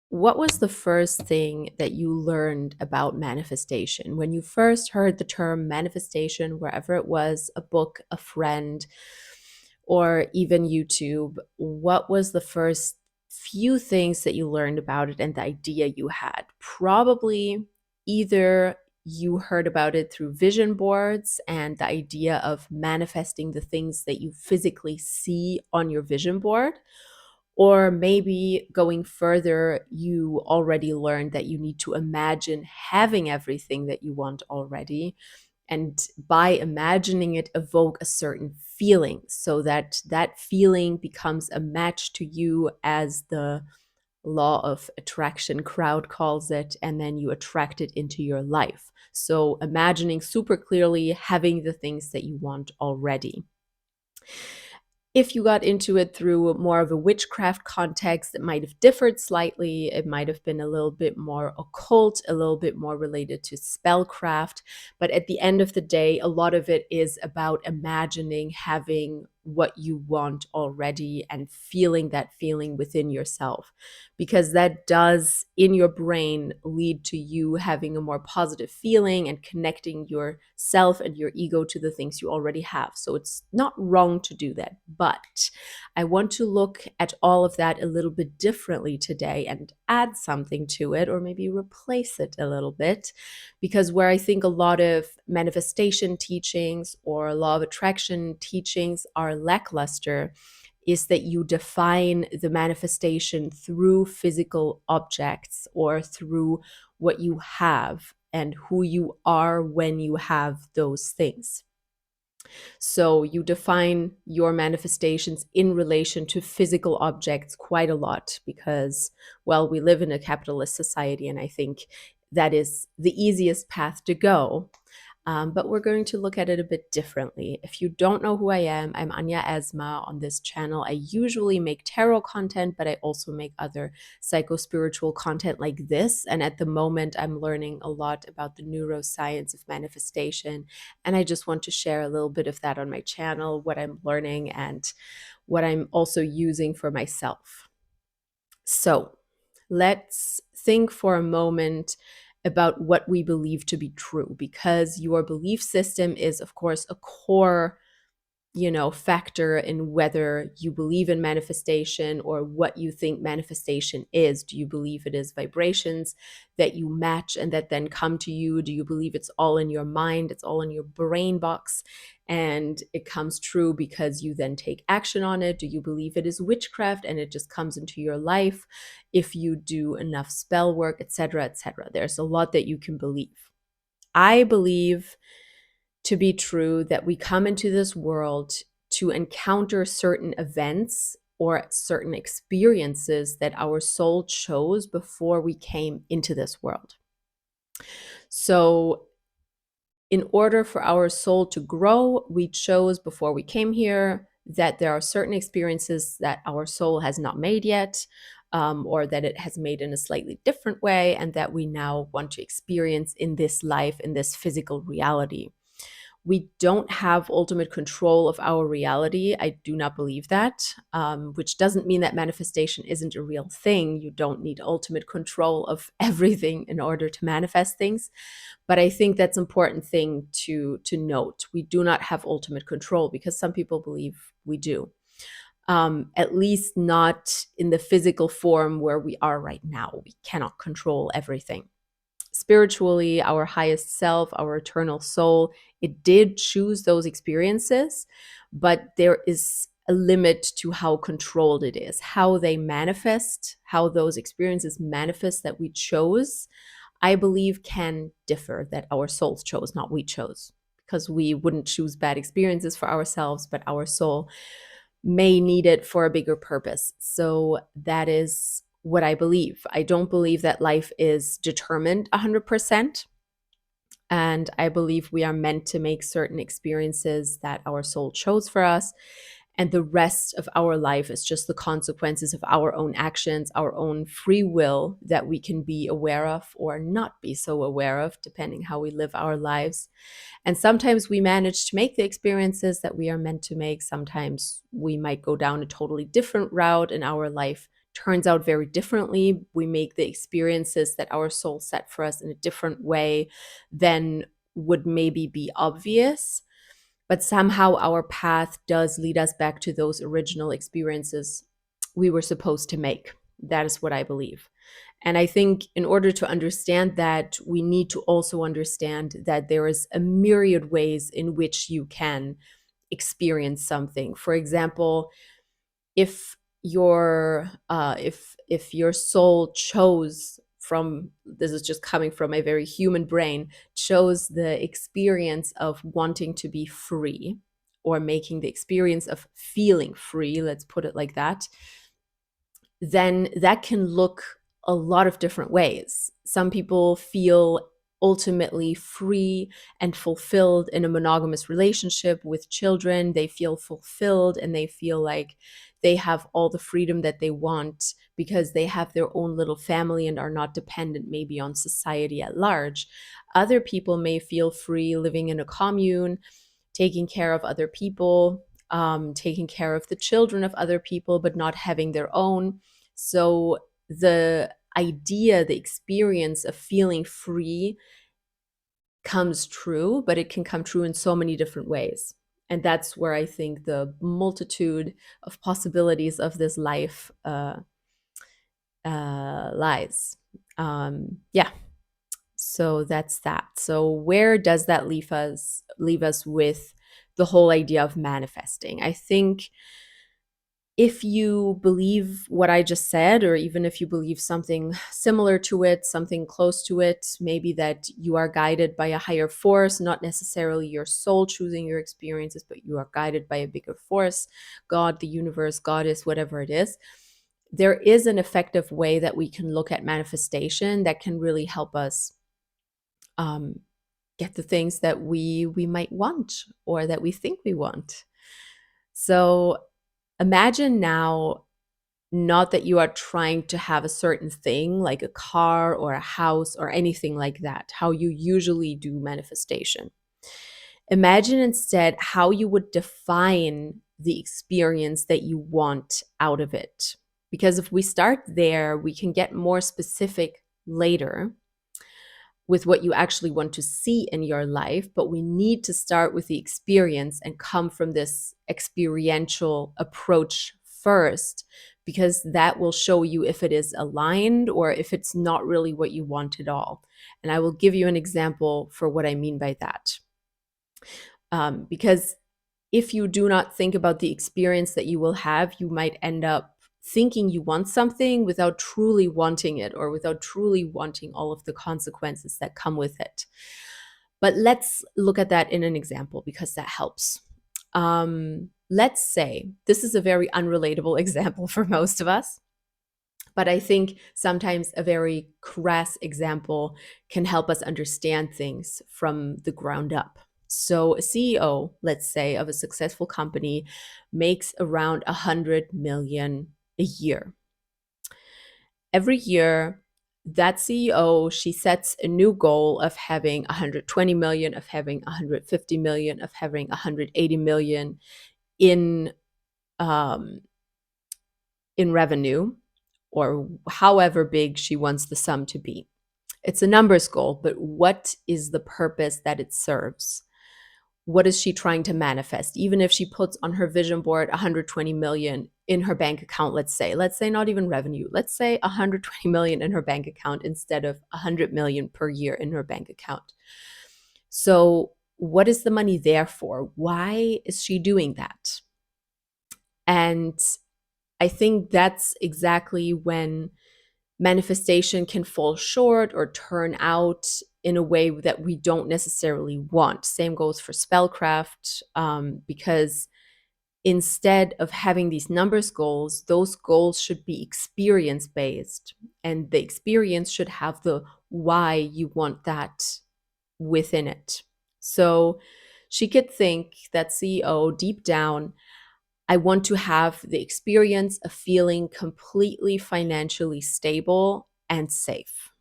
What was the first thing that you learned about manifestation? When you first heard the term manifestation, wherever it was, a book, a friend, or even YouTube, what was the first few things that you learned about it and the idea you had? Probably either you heard about it through vision boards and the idea of manifesting the things that you physically see on your vision board, or maybe going further, you already learned that you need to imagine having everything that you want already. And by imagining it, evoke a certain feeling so that that feeling becomes a match to you, as the law of attraction crowd calls it, and then you attract it into your life. So imagining super clearly having the things that you want already. If you got into it through more of a witchcraft context, it might have differed slightly. It might have been a little bit more occult, a little bit more related to spellcraft. But at the end of the day, a lot of it is about imagining having what you want already and feeling that feeling within yourself, because that does in your brain lead to you having a more positive feeling and connecting yourself and your ego to the things you already have. So it's not wrong to do that, but I want to look at all of that a little bit differently today and add something to it, or maybe replace it a little bit, because where I think a lot of manifestation teachings or law of attraction teachings are lackluster is that you define the manifestation through physical objects or through what you have and who you are when you have those things. So you define your manifestations in relation to physical objects quite a lot because, well, we live in a capitalist society, and I think that is the easiest path to go. But we're going to look at it a bit differently. If you don't know who I am, I'm Anya Esma on this channel. I usually make tarot content, but I also make other psycho-spiritual content like this. And at the moment, I'm learning a lot about the neuroscience of manifestation. And I just want to share a little bit of that on my channel, what I'm learning and what I'm also using for myself. So let's think for a moment about what we believe to be true, because your belief system is, of course, a core factor in whether you believe in manifestation or what you think manifestation is. Do you believe it is vibrations that you match and that then come to you? Do you believe it's all in your mind, it's all in your brain box, and it comes true because you then take action on it? Do you believe it is witchcraft and it just comes into your life if you do enough spell work, etc., etc.? There's a lot that you can believe. I believe to be true that we come into this world to encounter certain events or certain experiences that our soul chose before we came into this world. So in order for our soul to grow, we chose before we came here that there are certain experiences that our soul has not made yet, or that it has made in a slightly different way, and that we now want to experience in this life, in this physical reality. We don't have ultimate control of our reality. I do not believe that, which doesn't mean that manifestation isn't a real thing. You don't need ultimate control of everything in order to manifest things. But I think that's an important thing to note. We do not have ultimate control, because some people believe we do. At least not in the physical form where we are right now. We cannot control everything. Spiritually, our highest self, our eternal soul, it did choose those experiences, but there is a limit to how controlled it is, how they manifest, how those experiences manifest that we chose, I believe can differ, that our souls chose, not we chose, because we wouldn't choose bad experiences for ourselves, but our soul may need it for a bigger purpose. So that is what I believe. I don't believe that life is determined 100%. And I believe we are meant to make certain experiences that our soul chose for us. And the rest of our life is just the consequences of our own actions, our own free will that we can be aware of or not be so aware of, depending how we live our lives. And sometimes we manage to make the experiences that we are meant to make. Sometimes we might go down a totally different route and our life turns out very differently. We make the experiences that our soul set for us in a different way than would maybe be obvious. But somehow our path does lead us back to those original experiences we were supposed to make. That is what I believe. And I think in order to understand that, we need to also understand that there is a myriad ways in which you can experience something. For example, if if your soul chose, from this is just coming from a very human brain, chose the experience of wanting to be free, or making the experience of feeling free, let's put it like that, then that can look a lot of different ways. Some people feel ultimately free and fulfilled in a monogamous relationship with children. They feel fulfilled and they feel like they have all the freedom that they want because they have their own little family and are not dependent maybe on society at large. Other people may feel free living in a commune, taking care of other people, taking care of the children of other people, but not having their own. So the idea, the experience of feeling free comes true, but it can come true in so many different ways. And that's where I think the multitude of possibilities of this life lies. Yeah. So that's that. So where does that leave us? Leave us with the whole idea of manifesting? I think if you believe what I just said, or even if you believe something similar to it, something close to it, maybe that you are guided by a higher force, not necessarily your soul choosing your experiences, but you are guided by a bigger force, God, the universe, Goddess, whatever it is, there is an effective way that we can look at manifestation that can really help us get the things that we might want, or that we think we want. So imagine now, not that you are trying to have a certain thing like a car or a house or anything like that, how you usually do manifestation. Imagine instead how you would define the experience that you want out of it. Because if we start there, we can get more specific later with what you actually want to see in your life, but we need to start with the experience and come from this experiential approach first, because that will show you if it is aligned or if it's not really what you want at all. And I will give you an example for what I mean by that. Because if you do not think about the experience that you will have, you might end up thinking you want something without truly wanting it, or without truly wanting all of the consequences that come with it. But let's look at that in an example, because that helps. Let's say, this is a very unrelatable example for most of us, but I think sometimes a very crass example can help us understand things from the ground up. So a CEO, let's say, of a successful company makes around 100 million a year. Every year, that CEO, she sets a new goal of having 120 million, of having 150 million, of having 180 million in revenue, or however big she wants the sum to be. It's a numbers goal, but what is the purpose that it serves? What is she trying to manifest? Even if she puts on her vision board 120 million in her bank account, let's say not even revenue, let's say 120 million in her bank account instead of 100 million per year in her bank account. So what is the money there for? Why is she doing that? And I think that's exactly when manifestation can fall short or turn out in a way that we don't necessarily want. Same goes for spellcraft, because instead of having these numbers goals, those goals should be experience based, and the experience should have the why you want that within it. So she could think, that CEO, deep down, I want to have the experience of feeling completely financially stable and safe.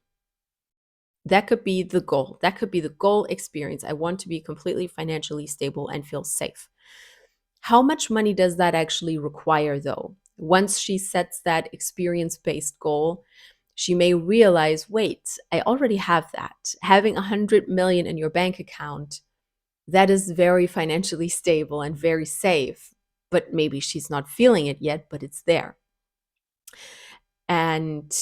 That could be the goal. That could be the goal experience. I want to be completely financially stable and feel safe. How much money does that actually require, though? Once she sets that experience-based goal, she may realize, wait, I already have that. Having 100 million in your bank account, that is very financially stable and very safe. But maybe she's not feeling it yet, but it's there. And,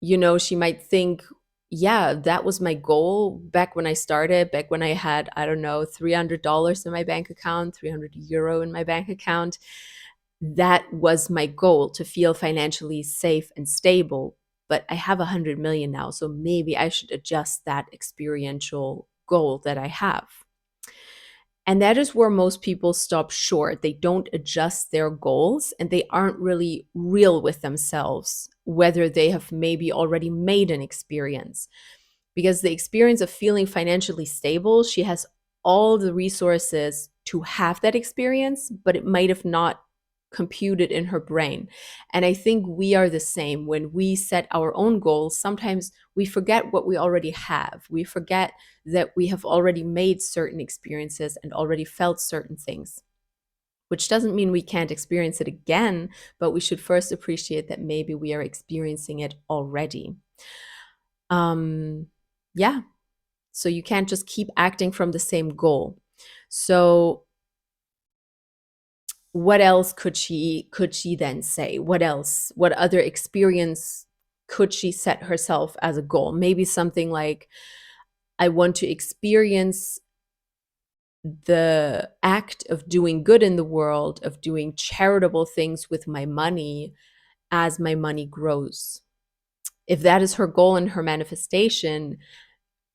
she might think, yeah, that was my goal back when I started, back when I had, I don't know, $300 in my bank account, 300 euro in my bank account. That was my goal, to feel financially safe and stable. But I have 100 million now, so maybe I should adjust that experiential goal that I have. And that is where most people stop short. They don't adjust their goals and they aren't really real with themselves, whether they have maybe already made an experience. Because the experience of feeling financially stable, she has all the resources to have that experience, but it might have not computed in her brain. And I think we are the same. When we set our own goals, sometimes we forget what we already have. We forget that we have already made certain experiences and already felt certain things, which doesn't mean we can't experience it again, but we should first appreciate that maybe we are experiencing it already. Yeah. So you can't just keep acting from the same goal. So what else could she then say? What else? What other experience could she set herself as a goal? Maybe something like, I want to experience the act of doing good in the world, of doing charitable things with my money as my money grows. If that is her goal and her manifestation,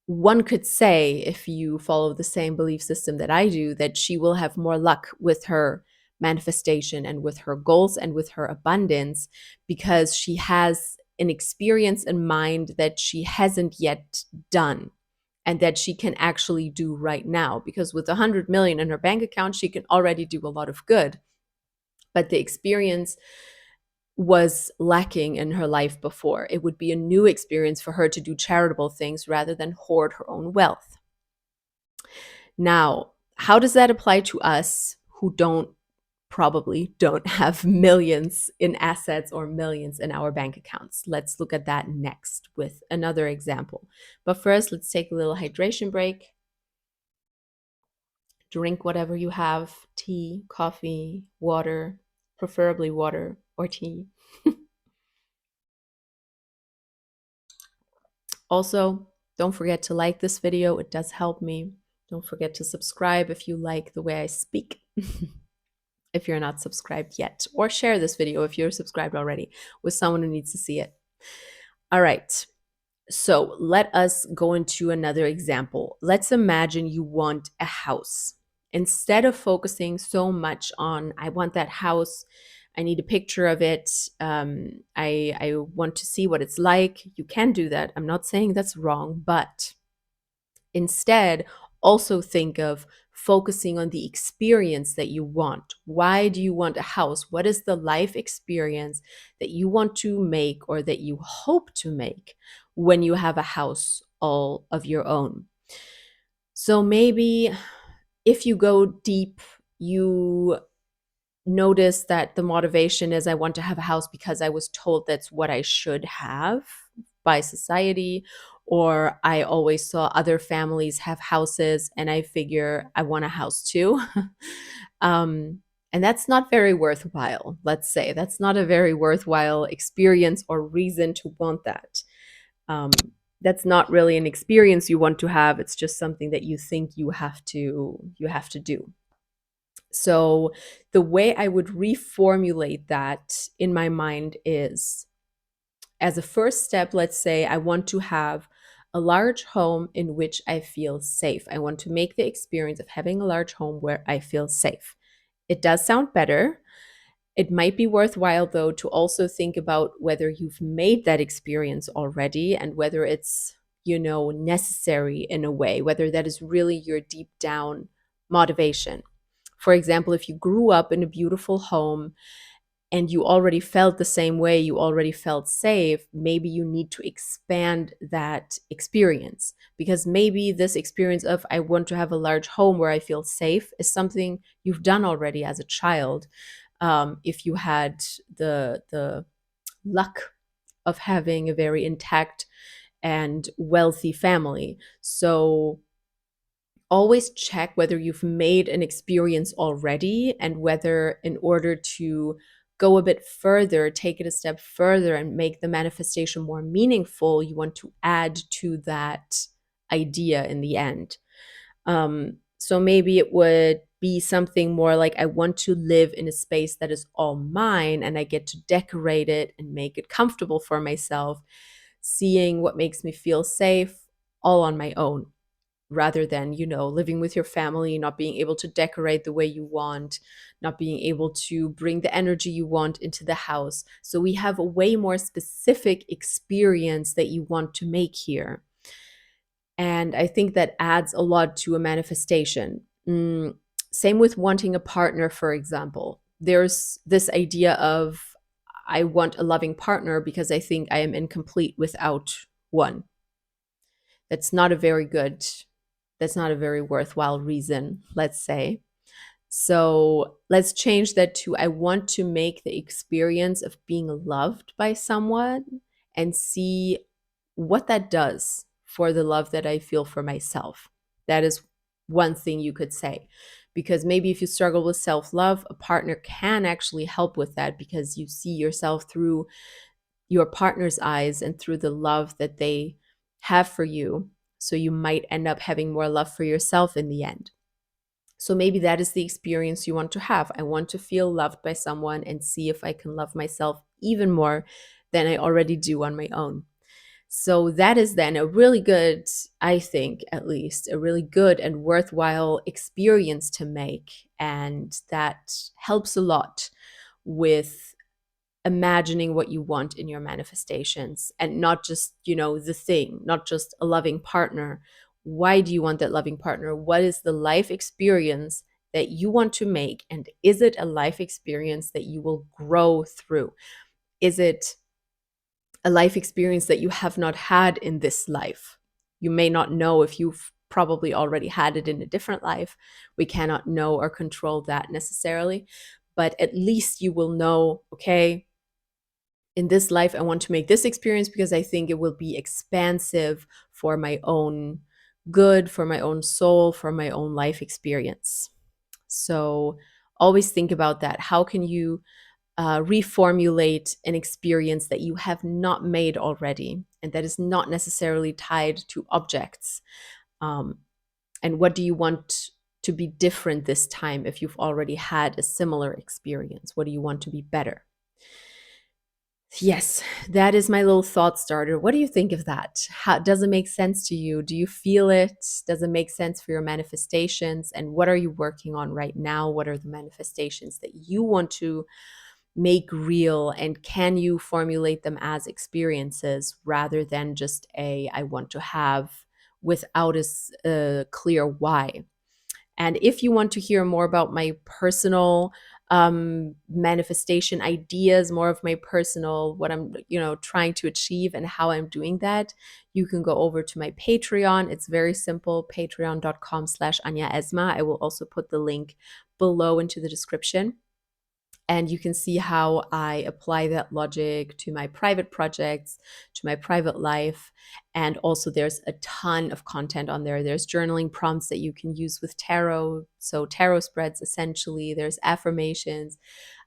one could say, if you follow the same belief system that I do, that she will have more luck with her manifestation and with her goals and with her abundance, because she has an experience in mind that she hasn't yet done and that she can actually do right now. Because with 100 million in her bank account, she can already do a lot of good. But the experience was lacking in her life before. It would be a new experience for her to do charitable things rather than hoard her own wealth. Now, how does that apply to us who probably don't have millions in assets or millions in our bank accounts? Let's look at that next with another example. But first, let's take a little hydration break. Drink whatever you have: tea, coffee, water, preferably water or tea. Also, don't forget to like this video. It does help me. Don't forget to subscribe if you like the way I speak, if you're not subscribed yet, or share this video if you're subscribed already with someone who needs to see it. All right. So let us go into another example. Let's imagine you want a house. Instead of focusing so much on, I want that house, I need a picture of it, I want to see what it's like. You can do that. I'm not saying that's wrong, but instead, also think of focusing on the experience that you want. Why do you want a house? What is the life experience that you want to make or that you hope to make when you have a house all of your own? So maybe if you go deep, you notice that the motivation is, I want to have a house because I was told that's what I should have by society, or I always saw other families have houses and I figure I want a house too. And that's not very worthwhile. Let's say that's not a very worthwhile experience or reason to want that. That's not really an experience you want to have. It's just something that you think you have to do. So the way I would reformulate that in my mind is, as a first step, let's say I want to have a large home in which I feel safe. I want to make the experience of having a large home where I feel safe. It does sound better. It might be worthwhile, though, to also think about whether you've made that experience already and whether it's, necessary in a way, whether that is really your deep down motivation. For example, if you grew up in a beautiful home and you already felt the same way, you already felt safe, maybe you need to expand that experience, because maybe this experience of, I want to have a large home where I feel safe, is something you've done already as a child. if you had the luck of having a very intact and wealthy family. So always check whether you've made an experience already, and whether, in order to go a bit further, take it a step further and make the manifestation more meaningful, you want to add to that idea in the end. So maybe it would be something more like, I want to live in a space that is all mine and I get to decorate it and make it comfortable for myself, seeing what makes me feel safe, all on my own, rather than, living with your family, not being able to decorate the way you want, not being able to bring the energy you want into the house. So we have a way more specific experience that you want to make here. And I think that adds a lot to a manifestation. Same with wanting a partner, for example. There's this idea of, I want a loving partner because I think I am incomplete without one. That's not a very good, that's not a very worthwhile reason, let's say. So let's change that to, I want to make the experience of being loved by someone and see what that does for the love that I feel for myself. That is one thing you could say. Because maybe if you struggle with self love, a partner can actually help with that, because you see yourself through your partner's eyes and through the love that they have for you. So you might end up having more love for yourself in the end. So maybe that is the experience you want to have. I want to feel loved by someone and see if I can love myself even more than I already do on my own. So that is then a really good, I think, at least, a really good and worthwhile experience to make. And that helps a lot with imagining what you want in your manifestations, and not just, the thing, not just a loving partner. Why do you want that loving partner? What is the life experience that you want to make? And is it a life experience that you will grow through? Is it a life experience that you have not had in this life? You may not know if you've probably already had it in a different life. We cannot know or control that necessarily, but at least you will know, okay, in this life, I want to make this experience because I think it will be expansive for my own good, for my own soul, for my own life experience. So always think about that. How can you reformulate an experience that you have not made already and that is not necessarily tied to objects? And what do you want to be different this time if you've already had a similar experience? What do you want to be better? Yes, that is my little thought starter. What do you think of that? How does it make sense to you? Do you feel it? Does it make sense for your manifestations? And what are you working on right now? What are the manifestations that you want to make real? And can you formulate them as experiences rather than just I want to have, without a clear why? And if you want to hear more about my personal manifestation ideas, more of my personal, what I'm, trying to achieve and how I'm doing that, you can go over to my Patreon. It's very simple, patreon.com/Anja Esma. I will also put the link below into the description. And you can see how I apply that logic to my private projects, to my private life. And also there's a ton of content on there. There's journaling prompts that you can use with tarot. So tarot spreads, essentially. There's affirmations.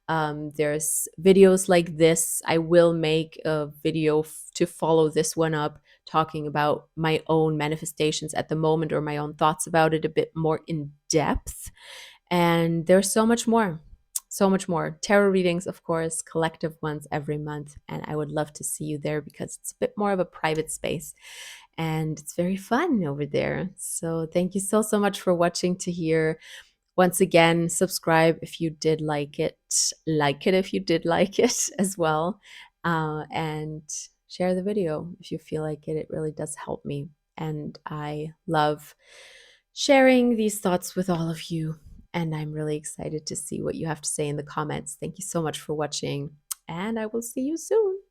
There's videos like this. I will make a video to follow this one up, talking about my own manifestations at the moment, or my own thoughts about it a bit more in depth. And there's so much more. So much more. Tarot readings, of course, collective ones every month. And I would love to see you there because it's a bit more of a private space and it's very fun over there. So thank you so, so much for watching to here. Once again, subscribe if you did like it if you did like it as well. And share the video if you feel like it. It really does help me. And I love sharing these thoughts with all of you. And I'm really excited to see what you have to say in the comments. Thank you so much for watching, and I will see you soon.